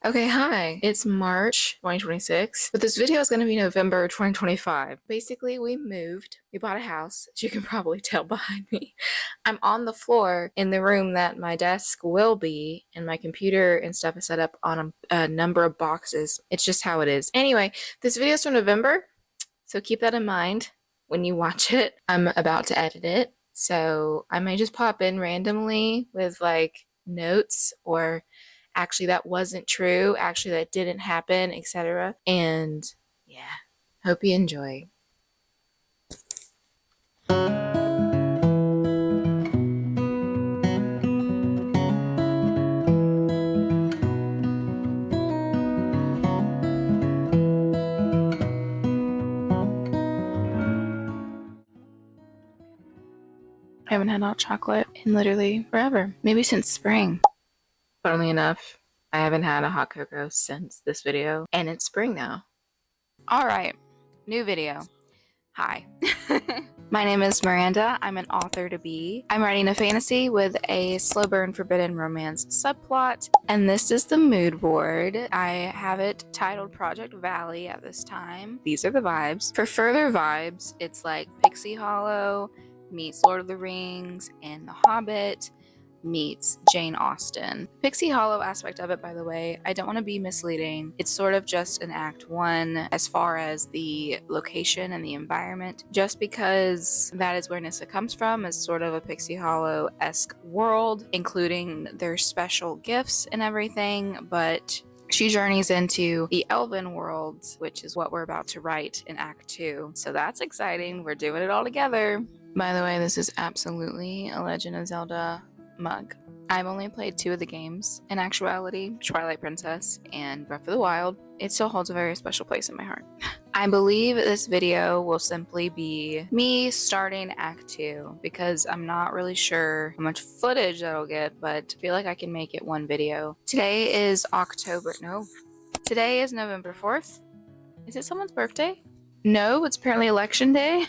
Okay, hi. It's March 2026, but this video is going to be November 2025. Basically, we moved. We bought a house, as you can probably tell behind me. I'm on the floor in the room that my desk will be, and my computer and stuff is set up on a number of boxes. It's just how it is. Anyway, this video is from November, so keep that in mind when you watch it. I'm about to edit it, so I may just pop in randomly with like notes or actually that wasn't true, actually that didn't happen, etc. And yeah, hope you enjoy. I haven't had hot chocolate in literally forever, maybe since spring. Funnily enough, I haven't had a hot cocoa since this video, and it's spring now. All right, new video. Hi. My name is Miranda. I'm an author to be. I'm writing a fantasy with a slow burn forbidden romance subplot, and this is the mood board. I have it titled Project Valley at this time. These are the vibes. For further vibes, it's like Pixie Hollow meets Lord of the Rings and The Hobbit meets Jane Austen. Pixie Hollow aspect of it, by the way, I don't want to be misleading. It's sort of just an act one as far as the location and the environment, just because that is where Nissa comes from, is sort of a Pixie Hollow-esque world, including their special gifts and everything, but she journeys into the elven world, which is what we're about to write in Act 2. So that's exciting. We're doing it all together. By the way, this is absolutely a Legend of Zelda mug. I've only played 2 of the games in actuality, Twilight Princess and Breath of the Wild. It still holds a very special place in my heart. I believe this video will simply be me starting Act 2 because I'm not really sure how much footage that'll get, but I feel like I can make it one video. Today is today is November 4th. Is it someone's birthday? No, it's apparently election day.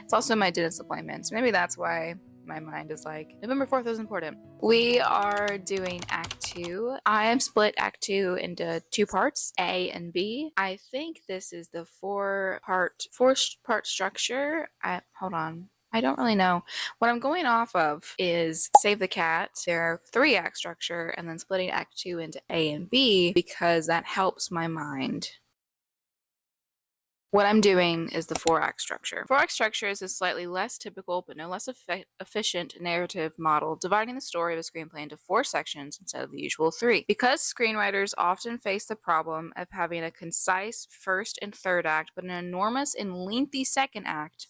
It's also my dentist appointment, so maybe that's why my mind is like, November 4th is important. We are doing Act 2. I have split Act 2 into 2 parts, A and B. I think this is the 4-part structure. Hold on. I don't really know. What I'm going off of is Save the Cat, their 3-act structure, and then splitting Act 2 into A and B because that helps my mind. What I'm doing is the 4-act structure. 4-act structure is a slightly less typical but no less efficient narrative model, dividing the story of a screenplay into 4 sections instead of the usual 3. Because screenwriters often face the problem of having a concise first and third act but an enormous and lengthy second act,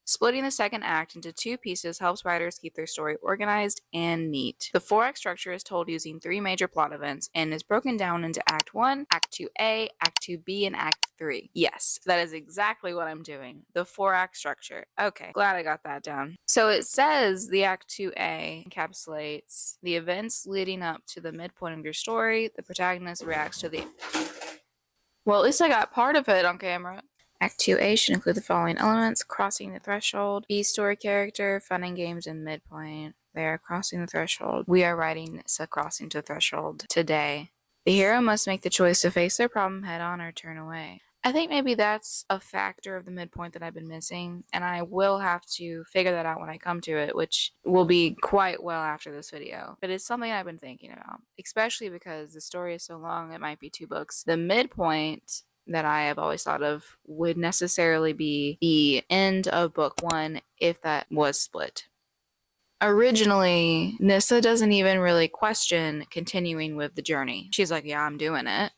splitting the second act into 2 pieces helps writers keep their story organized and neat. The 4-act structure is told using 3 major plot events and is broken down into Act 1, Act 2A, Act 2B, and Act 3. Yes, that is exactly what I'm doing. The 4-act structure. Okay, glad I got that down. So it says the Act 2A encapsulates the events leading up to the midpoint of your story. The protagonist reacts to the... Well, at least I got part of it on camera. Act 2A should include the following elements: crossing the threshold, B story character, fun and games, and midpoint. They are crossing the threshold. We are writing a crossing to threshold today. The hero must make the choice to face their problem head on or turn away. I think maybe that's a factor of the midpoint that I've been missing, and I will have to figure that out when I come to it, which will be quite well after this video. But it's something I've been thinking about, especially because the story is so long, it might be 2 books. The midpoint that I have always thought of would necessarily be the end of book 1 if that was split. Originally, Nissa doesn't even really question continuing with the journey. She's like, yeah, I'm doing it.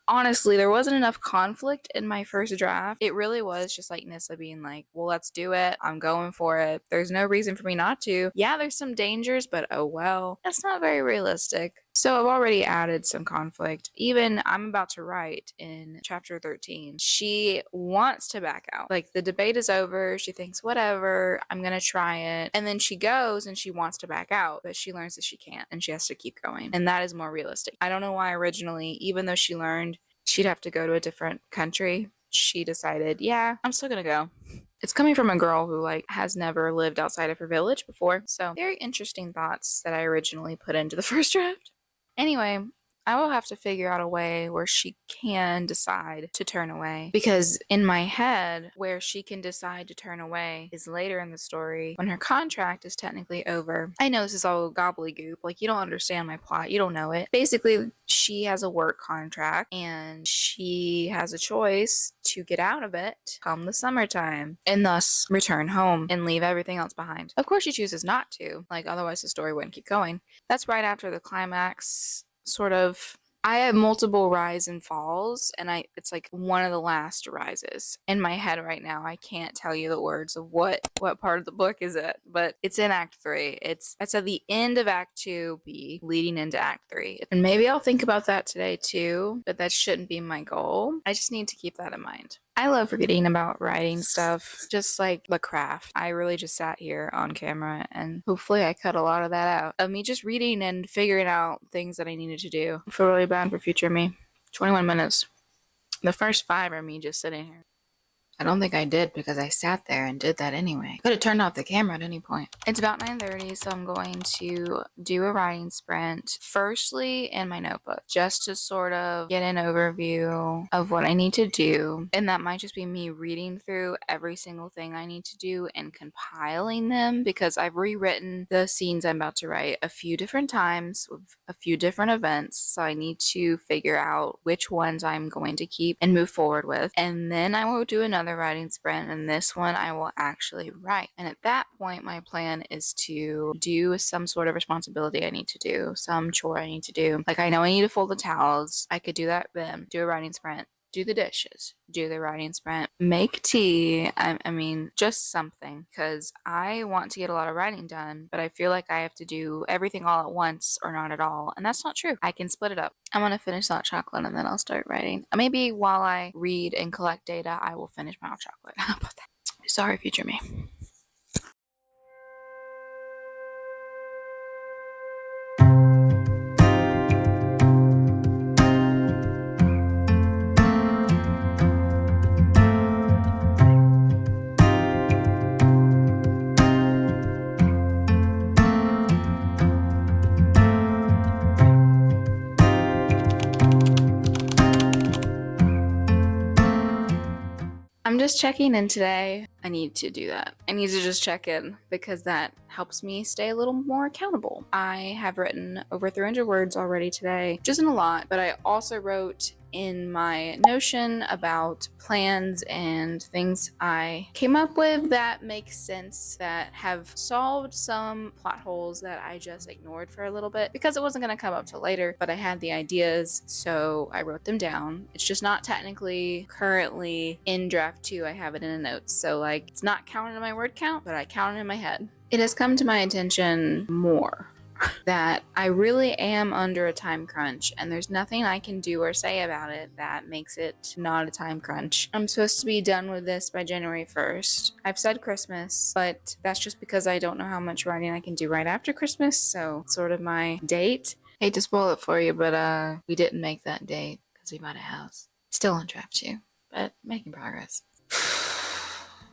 Honestly, there wasn't enough conflict in my first draft. It really was just like Nissa being like, well, let's do it. I'm going for it. There's no reason for me not to. Yeah, there's some dangers, but oh well. That's not very realistic. So I've already added some conflict. Even I'm about to write in chapter 13. She wants to back out. Like the debate is over. She thinks, whatever, I'm going to try it. And then she goes and she wants to back out, but she learns that she can't and she has to keep going. And that is more realistic. I don't know why originally, even though she learned she'd have to go to a different country, she decided, yeah, I'm still gonna go. It's coming from a girl who like has never lived outside of her village before. So very interesting thoughts that I originally put into the first draft. Anyway, I will have to figure out a way where she can decide to turn away. Because in my head, where she can decide to turn away is later in the story when her contract is technically over. I know this is all gobbledygook. Like, you don't understand my plot. You don't know it. Basically, she has a work contract and she has a choice to get out of it come the summertime and thus return home and leave everything else behind. Of course, she chooses not to. Like, otherwise the story wouldn't keep going. That's right after the climax. Sort of, I have multiple rise and falls, and it's like one of the last rises in my head right now. I can't tell you the words of what part of the book is it, but it's in Act 3. It's at the end of Act 2B, leading into Act 3, and maybe I'll think about that today too. But that shouldn't be my goal. I just need to keep that in mind. I love reading about writing stuff, just like the craft. I really just sat here on camera, and hopefully I cut a lot of that out of me just reading and figuring out things that I needed to do. I feel really bad for future me. 21 minutes. The first 5 are me just sitting here. I don't think I did because I sat there and did that anyway. Could have turned off the camera at any point. It's about 9:30, so I'm going to do a writing sprint. Firstly, in my notebook, just to sort of get an overview of what I need to do. And that might just be me reading through every single thing I need to do and compiling them, because I've rewritten the scenes I'm about to write a few different times with a few different events. So I need to figure out which ones I'm going to keep and move forward with. And then I will do another writing sprint, and this one I will actually write. And at that point, my plan is to do some sort of responsibility I need to do, some chore I need to do. Like, I know I need to fold the towels. I could do that then, do a writing sprint, do the dishes, do the writing sprint, make tea. I mean, just something, because I want to get a lot of writing done, but I feel like I have to do everything all at once or not at all, and that's not true. I can split it up. I'm gonna finish hot chocolate and then I'll start writing. Maybe while I read and collect data, I will finish my hot chocolate. How about that? Sorry, future me. I'm just checking in today. I need to do that. I need to just check in because that helps me stay a little more accountable. I have written over 300 words already today, which isn't a lot, but I also wrote in my Notion about plans and things I came up with that make sense, that have solved some plot holes that I just ignored for a little bit because it wasn't going to come up till later, but I had the ideas, so I wrote them down. It's just not technically currently in draft 2. I have it in the notes, so like, it's not counted in my word count, but I count it in my head. It has come to my attention more that I really am under a time crunch, and there's nothing I can do or say about it that makes it not a time crunch. I'm supposed to be done with this by January 1st. I've said Christmas, but that's just because I don't know how much writing I can do right after Christmas, so it's sort of my date. Hate to spoil it for you, but we didn't make that date because we bought a house. Still on draft 2, but making progress.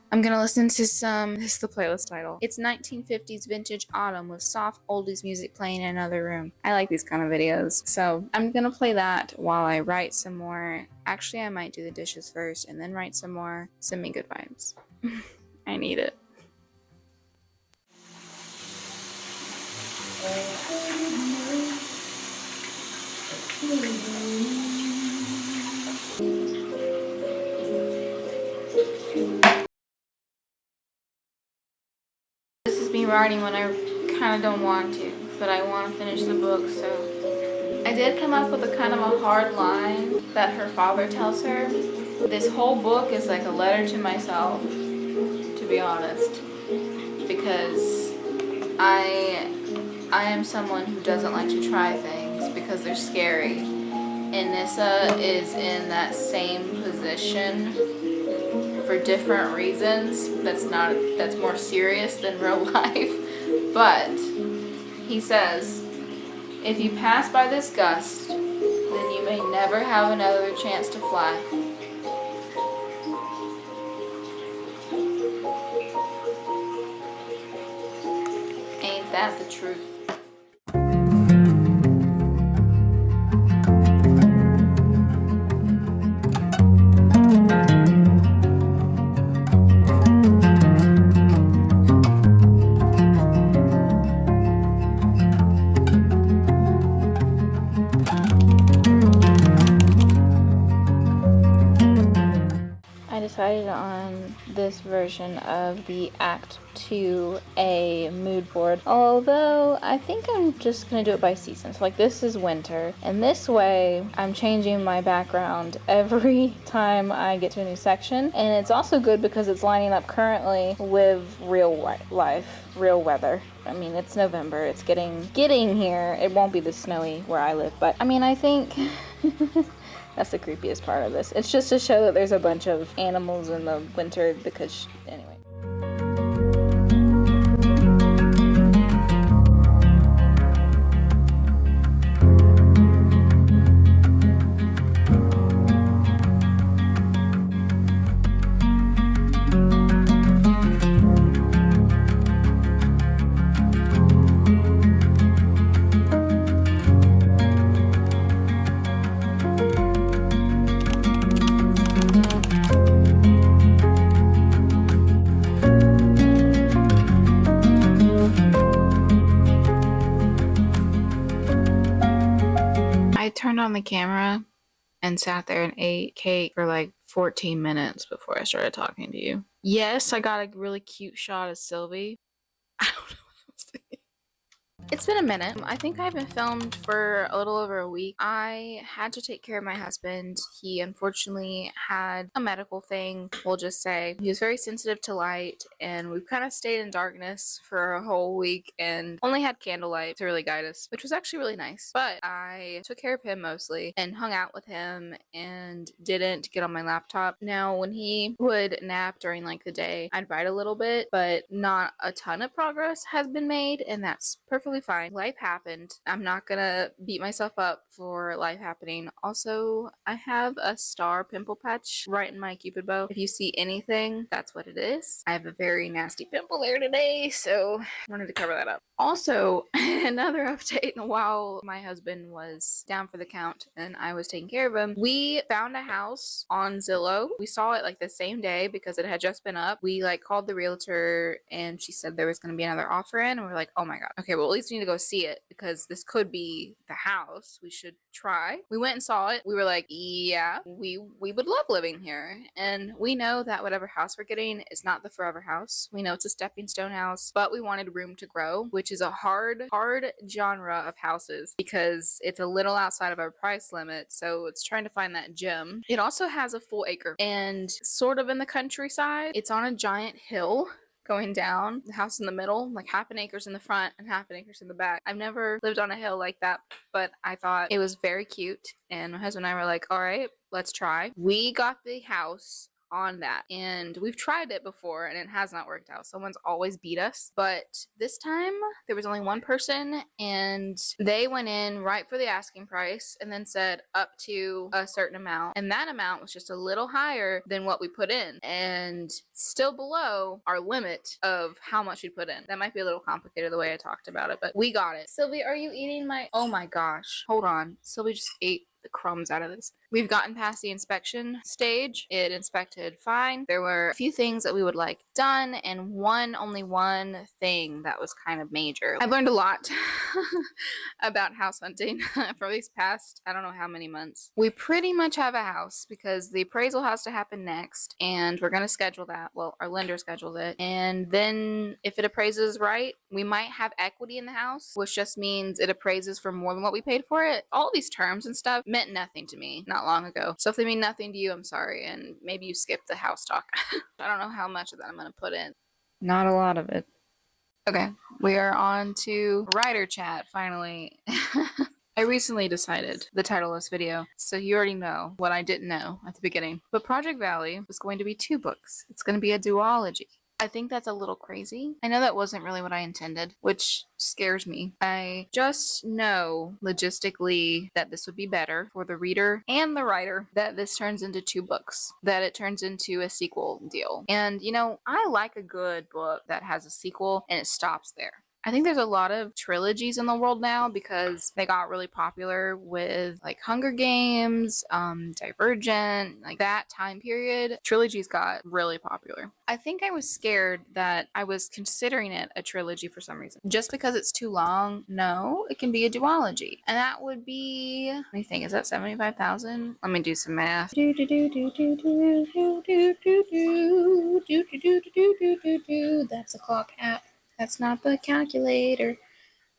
I'm gonna listen to this is the playlist title. It's 1950s vintage autumn with soft oldies music playing in another room. I like these kind of videos. So I'm gonna play that while I write some more. Actually, I might do the dishes first and then write some more. Send me good vibes. I need it. This is me writing when I kind of don't want to, but I want to finish the book, so. I did come up with a kind of a hard line that her father tells her. This whole book is like a letter to myself, to be honest, because I am someone who doesn't like to try things because they're scary. And Nissa is in that same position for different reasons. That's more serious than real life. But he says, if you pass by this gust, then you may never have another chance to fly. Ain't that the truth? decided on this version of the Act 2A mood board, although I think I'm just gonna do it by season. So like this is winter, and this way I'm changing my background every time I get to a new section, and it's also good because it's lining up currently with real life, real weather. I mean, it's November, it's getting here. It won't be this snowy where I live, but I mean, I think that's the creepiest part of this. It's just to show that there's a bunch of animals in the winter because, anyway. I turned on the camera and sat there and ate cake for like 14 minutes before I started talking to you. Yes, I got a really cute shot of Sylvie. I don't know what I was thinking. It's been a minute. I think I've been filmed for a little over a week. I had to take care of my husband. He unfortunately had a medical thing, we'll just say. He was very sensitive to light, and we've kind of stayed in darkness for a whole week and only had candlelight to really guide us, which was actually really nice. But I took care of him mostly and hung out with him and didn't get on my laptop. Now, when he would nap during like the day, I'd write a little bit, but not a ton of progress has been made, and that's perfectly fine. Life happened. I'm not gonna beat myself up for life happening. Also, I have a star pimple patch right in my cupid bow. If you see anything, that's what it is. I have a very nasty pimple there today, so I wanted to cover that up. Also, another update, while my husband was down for the count and I was taking care of him, we found a house on Zillow. We saw it like the same day because it had just been up. We like called the realtor and she said there was going to be another offer in, and we were like, oh my god, okay, well at least we need to go see it because this could be the house. We should try. We went and saw it. We were like, yeah, we would love living here, and we know that whatever house we're getting is not the forever house. We know it's a stepping stone house, but we wanted room to grow, which is a hard genre of houses because it's a little outside of our price limit, so it's trying to find that gem. It also has a full acre and sort of in the countryside. It's on a giant hill going down, the house in the middle, like half an acre's in the front and half an acre's in the back. I've never lived on a hill like that, but I thought it was very cute, and my husband and I were like, all right, let's try. We got the house on that, and we've tried it before and it has not worked out. Someone's always beat us, but this time there was only one person and they went in right for the asking price and then said up to a certain amount, and that amount was just a little higher than what we put in and still below our limit of how much we put in. That might be a little complicated the way I talked about it, but we got it. Sylvie, are you eating my— oh my gosh, hold on, Sylvie just ate the crumbs out of this. We've gotten past the inspection stage. It inspected fine. There were a few things that we would like done, and only one thing that was kind of major. I've learned a lot about house hunting for these past, I don't know how many months. We pretty much have a house because the appraisal has to happen next, and we're going to schedule that. Well, our lender scheduled it, and then if it appraises right, we might have equity in the house, which just means it appraises for more than what we paid for it. All these terms and stuff meant nothing to me not long ago. So if they mean nothing to you, I'm sorry, and maybe you skipped the house talk. I don't know how much of that I'm going to put in. Not a lot of it. Okay, we are on to writer chat finally. I recently decided the title of this video, so you already know what I didn't know at the beginning. But Project Valley was going to be 2 books. It's going to be a duology. I think that's a little crazy. I know that wasn't really what I intended, which scares me. I just know logistically that this would be better for the reader and the writer, that this turns into 2 books, that it turns into a sequel deal. And you know, I like a good book that has a sequel and it stops there. I think there's a lot of trilogies in the world now because they got really popular with like Hunger Games, Divergent, like that time period. Trilogies got really popular. I think I was scared that I was considering it a trilogy for some reason. Just because it's too long, no, it can be a duology. And that would be, let me think, is that 75,000? Let me do some math. That's a clock app. That's not the calculator.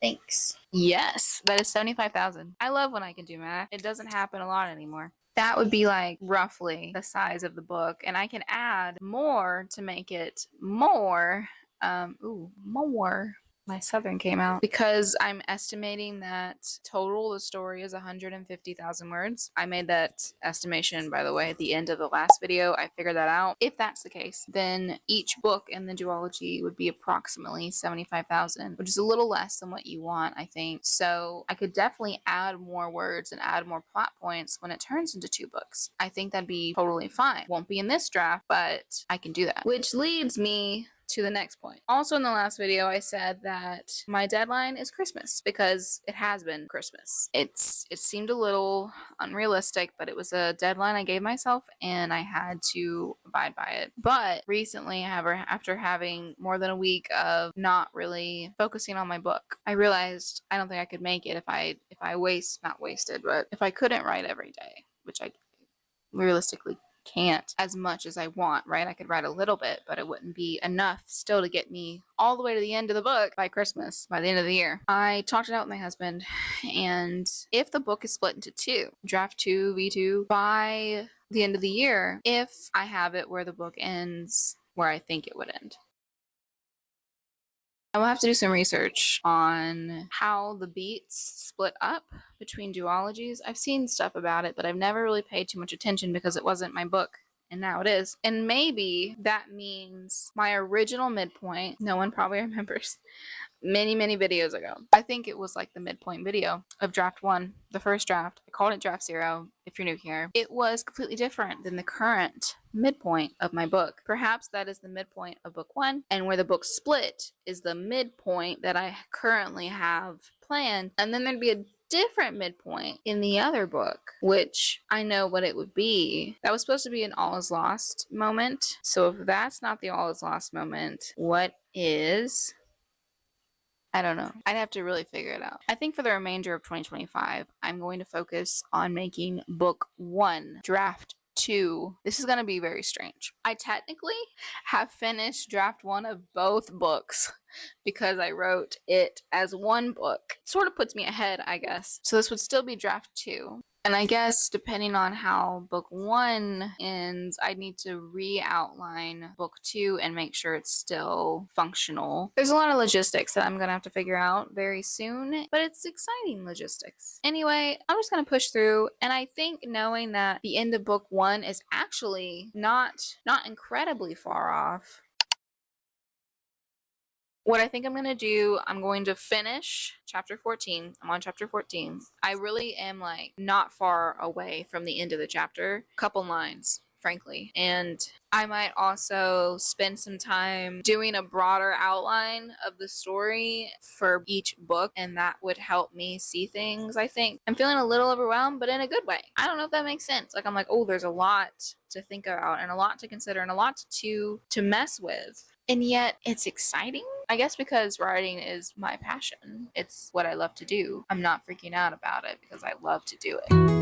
Thanks. Yes, that is 75,000. I love when I can do math. It doesn't happen a lot anymore. That would be like roughly the size of the book, and I can add more to make it more. More. My southern came out because I'm estimating that total the story is 150,000 words. I made that estimation, by the way, at the end of the last video. I figured that out. If that's the case, then each book in the duology would be approximately 75,000, which is a little less than what you want, I think. So I could definitely add more words and add more plot points when it turns into 2 books. I think that'd be totally fine. Won't be in this draft, but I can do that. Which leads me to the next point. Also in the last video, I said that my deadline is Christmas because it has been Christmas. It seemed a little unrealistic, but it was a deadline I gave myself and I had to abide by it. But recently, after having more than a week of not really focusing on my book, I realized I don't think I could make it if I if I couldn't write every day, which I realistically can't as much as I want, right? I could write a little bit, but it wouldn't be enough still to get me all the way to the end of the book by Christmas, by the end of the year. I talked it out with my husband, and if the book is split into 2, draft 2, V2, by the end of the year, if I have it where the book ends where I think it would end. I will have to do some research on how the beats split up between duologies. I've seen stuff about it, but I've never really paid too much attention because it wasn't my book, and now it is. And maybe that means my original midpoint, no one probably remembers, many videos ago. I think it was like the midpoint video of draft 1, the first draft. I called it draft 0 if you're new here. It was completely different than the current midpoint of my book. Perhaps that is the midpoint of book 1, and where the book split is the midpoint that I currently have planned, and then there'd be a different midpoint in the other book, which I know what it would be. That was supposed to be an all is lost moment. So if that's not the all is lost moment, what is? I don't know. I'd have to really figure it out. I think for the remainder of 2025, I'm going to focus on making book 1, draft 2. This is going to be very strange. I technically have finished draft 1 of both books because I wrote it as one book. Sort of puts me ahead, I guess. So this would still be draft 2. And I guess depending on how book 1 ends, I need to re-outline book 2 and make sure it's still functional. There's a lot of logistics that I'm going to have to figure out very soon, but it's exciting logistics. Anyway, I'm just going to push through, and I think knowing that the end of book 1 is actually not incredibly far off. What I think I'm going to do, I'm going to finish chapter 14. I'm on chapter 14. I really am like not far away from the end of the chapter. Couple lines, frankly. And I might also spend some time doing a broader outline of the story for each book, and that would help me see things, I think. I'm feeling a little overwhelmed, but in a good way. I don't know if that makes sense. Like, I'm like, oh, there's a lot to think about and a lot to consider and a lot to mess with. And yet it's exciting, I guess, because writing is my passion. It's what I love to do. I'm not freaking out about it because I love to do it.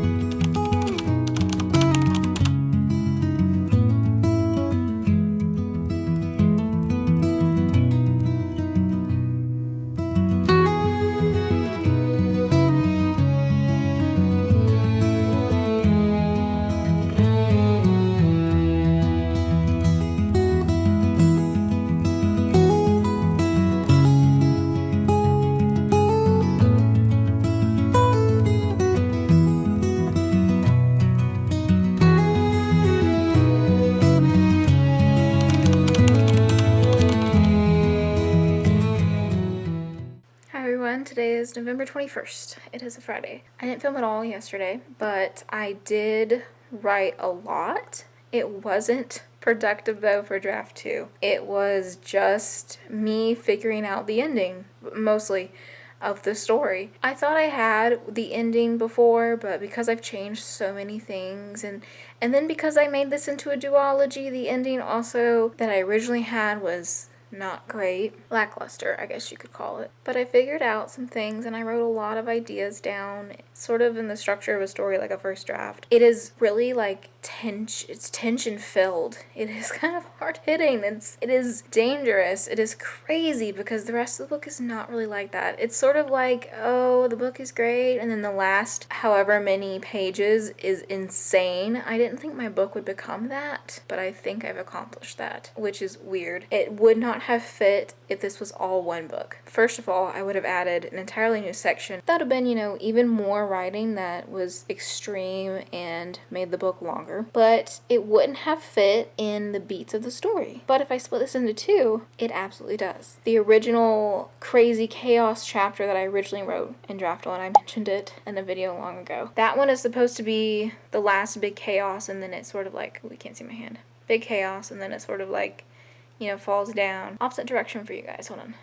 Today is November 21st. It is a Friday. I didn't film at all yesterday, but I did write a lot. It wasn't productive though for draft 2. It was just me figuring out the ending, mostly, of the story. I thought I had the ending before, but because I've changed so many things, and then because I made this into a duology, the ending also that I originally had was not great. Lackluster, I guess you could call it. But I figured out some things and I wrote a lot of ideas down, sort of in the structure of a story like a first draft. It is really like it's tension filled. It is kind of hard hitting. It is dangerous. It is crazy because the rest of the book is not really like that. It's sort of like, oh, the book is great, and then the last however many pages is insane. I didn't think my book would become that, but I think I've accomplished that, which is weird. It would not have fit if this was all one book. First of all, I would have added an entirely new section. That would have been, even more writing that was extreme and made the book longer, but it wouldn't have fit in the beats of the story. But if I split this into two, it absolutely does. The original crazy chaos chapter that I originally wrote in draft 1, I mentioned it in a video long ago. That one is supposed to be the last big chaos, and then it's sort of like, we can't see my hand. Big chaos, and then it's sort of like, falls down. Opposite direction for you guys, hold on.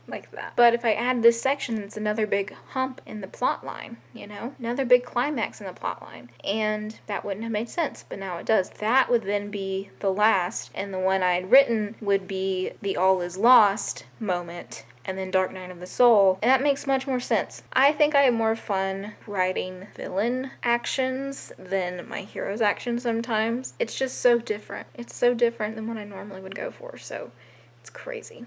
Like that. But if I add this section, it's another big hump in the plot line, another big climax in the plot line. And that wouldn't have made sense, but now it does. That would then be the last, and the one I had written would be the all is lost moment, and then Dark Night of the Soul, and that makes much more sense. I think I have more fun writing villain actions than my hero's actions sometimes. It's just so different. It's so different than what I normally would go for, so it's crazy.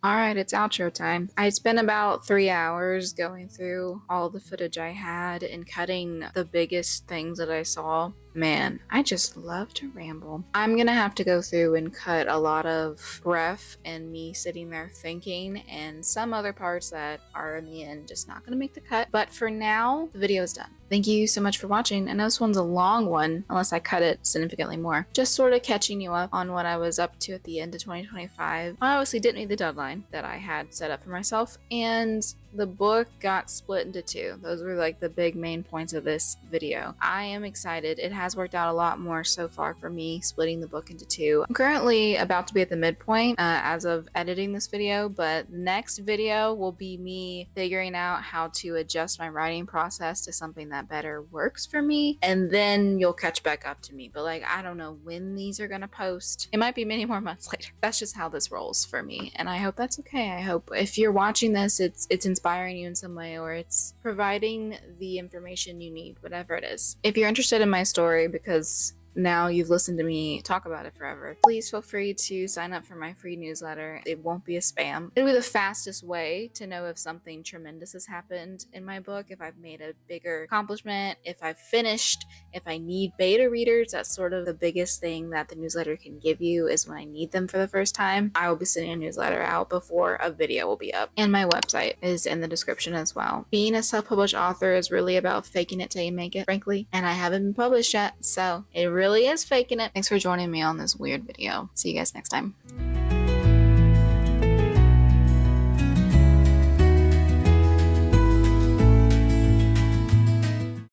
Alright, it's outro time. I spent about 3 hours going through all the footage I had and cutting the biggest things that I saw. Man, I just love to ramble. I'm gonna have to go through and cut a lot of breath and me sitting there thinking, and some other parts that are in the end just not gonna make the cut. But for now, the video is done. Thank you so much for watching. I know this one's a long one, unless I cut it significantly more. Just sort of catching you up on what I was up to at the end of 2025. I obviously didn't meet the deadline that I had set up for myself, and the book got split into two. Those were like the big main points of this video. I am excited. It has worked out a lot more so far for me, splitting the book into two. I'm currently about to be at the midpoint as of editing this video, but the next video will be me figuring out how to adjust my writing process to something that better works for me, and then you'll catch back up to me. But I don't know when these are gonna post. It might be many more months later. That's just how this rolls for me, and I hope that's okay. I hope if you're watching this, it's inspiring you in some way, or it's providing the information you need, whatever it is. If you're interested in my story, because now you've listened to me talk about it forever, please feel free to sign up for my free newsletter. It won't be a spam. It'll be the fastest way to know if something tremendous has happened in my book, if I've made a bigger accomplishment, if I've finished, if I need beta readers. That's sort of the biggest thing that the newsletter can give you, is when I need them for the first time. I will be sending a newsletter out before a video will be up. And my website is in the description as well. Being a self-published author is really about faking it till you make it, frankly, and I haven't been published yet, so it really is faking it. Thanks for joining me on this weird video. See you guys next time.